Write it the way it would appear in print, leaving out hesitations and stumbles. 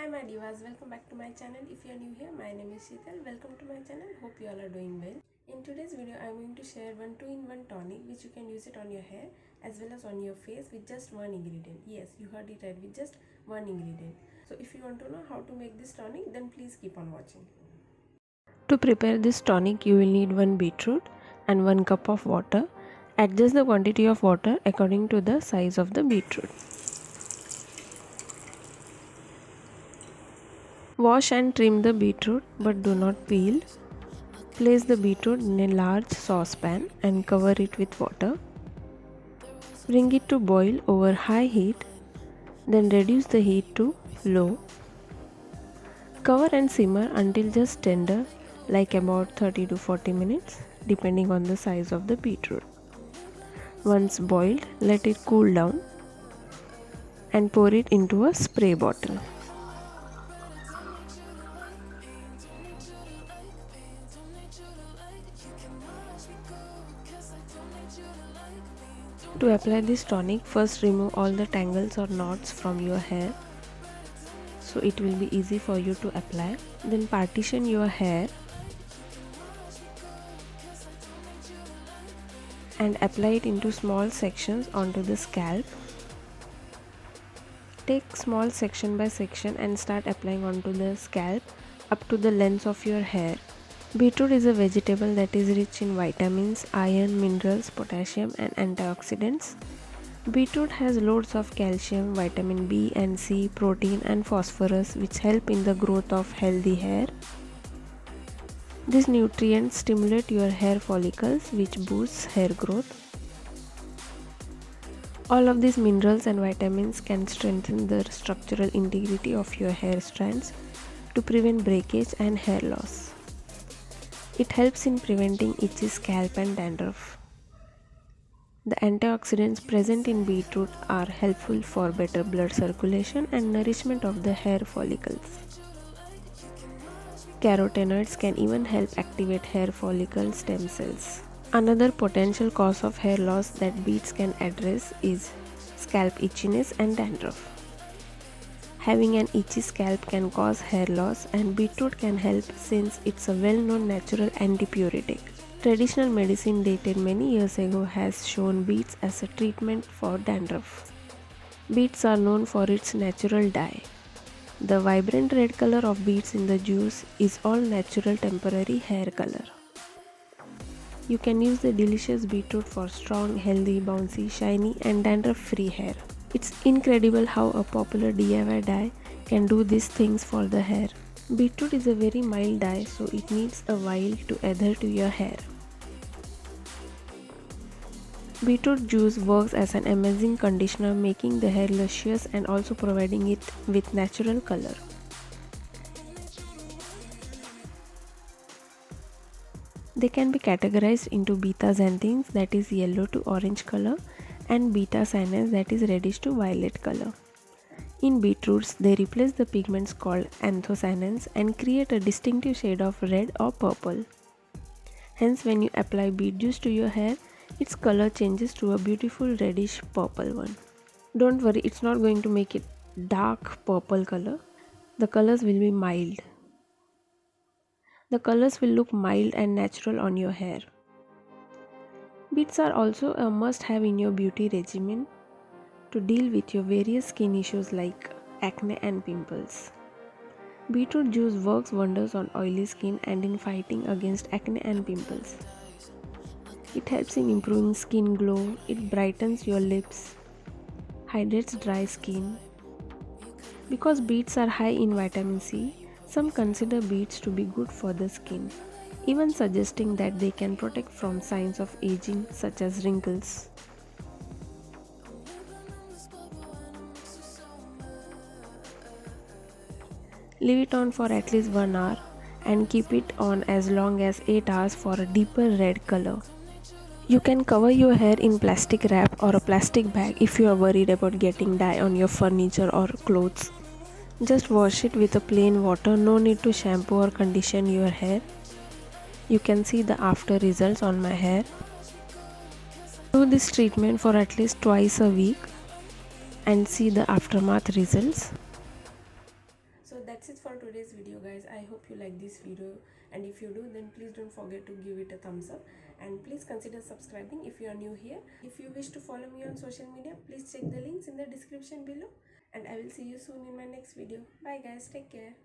Hi my divas, welcome back to my channel. If you are new here, my name is Sheetal. Welcome to my channel. Hope you all are doing well. In today's video, I am going to share one 2-in-1 tonic which you can use it on your hair as well as on your face with just one ingredient. Yes, you heard it right, with just one ingredient. So if you want to know how to make this tonic, then please keep on watching. To prepare this tonic, you will need 1 beetroot and 1 cup of water. Adjust the quantity of water according to the size of the beetroot. Wash and trim the beetroot but do not peel. Place the beetroot in a large saucepan and cover it with water. Bring it to boil over high heat, then reduce the heat to low. Cover and simmer until just tender, like about 30 to 40 minutes, depending on the size of the beetroot. Once boiled, let it cool down and pour it into a spray bottle. To apply this tonic, first remove all the tangles or knots from your hair so it will be easy for you to apply. Then partition your hair and apply it into small sections onto the scalp. Take small section by section and start applying onto the scalp up to the length of your hair. Beetroot is a vegetable that is rich in vitamins, iron, minerals, potassium and antioxidants. Beetroot has loads of calcium, vitamin B and C, protein and phosphorus which help in the growth of healthy hair. These nutrients stimulate your hair follicles which boosts hair growth. All of these minerals and vitamins can strengthen the structural integrity of your hair strands to prevent breakage and hair loss. It helps in preventing itchy scalp and dandruff. The antioxidants present in beetroot are helpful for better blood circulation and nourishment of the hair follicles. Carotenoids can even help activate hair follicle stem cells. Another potential cause of hair loss that beets can address is scalp itchiness and dandruff. Having an itchy scalp can cause hair loss and beetroot can help since it's a well-known natural antipyretic. Traditional medicine dated many years ago has shown beets as a treatment for dandruff. Beets are known for its natural dye. The vibrant red color of beets in the juice is all natural temporary hair color. You can use the delicious beetroot for strong, healthy, bouncy, shiny and dandruff-free hair. It's incredible how a popular DIY dye can do these things for the hair. Beetroot is a very mild dye, so it needs a while to adhere to your hair. Beetroot juice works as an amazing conditioner, making the hair luscious and also providing it with natural color. They can be categorized into beta-xanthines, that is yellow to orange color, and beta-cyanins, that is reddish to violet color. In beetroots, they replace the pigments called anthocyanins and create a distinctive shade of red or purple. Hence, when you apply beet juice to your hair, its color changes to a beautiful reddish purple one. Don't worry, it's not going to make it dark purple color. The colors will be mild. The colors will look mild and natural on your hair. Beets are also a must-have in your beauty regimen to deal with your various skin issues like acne and pimples. Beetroot juice works wonders on oily skin and in fighting against acne and pimples. It helps in improving skin glow, it brightens your lips, hydrates dry skin. Because beets are high in vitamin C, some consider beets to be good for the skin, even suggesting that they can protect from signs of aging such as wrinkles. Leave it on for at least 1 hour and keep it on as long as 8 hours for a deeper red color. You can cover your hair in plastic wrap or a plastic bag if you are worried about getting dye on your furniture or clothes. Just wash it with a plain water, no need to shampoo or condition your hair. You can see the after results on my hair. Do this treatment for at least twice a week and see the aftermath results. So that's it for today's video, guys. I hope you like this video, and if you do, then please don't forget to give it a thumbs up, and please consider subscribing if you are new here. If you wish to follow me on social media, please check the links in the description below, and I will see you soon in my next video. Bye guys, take care.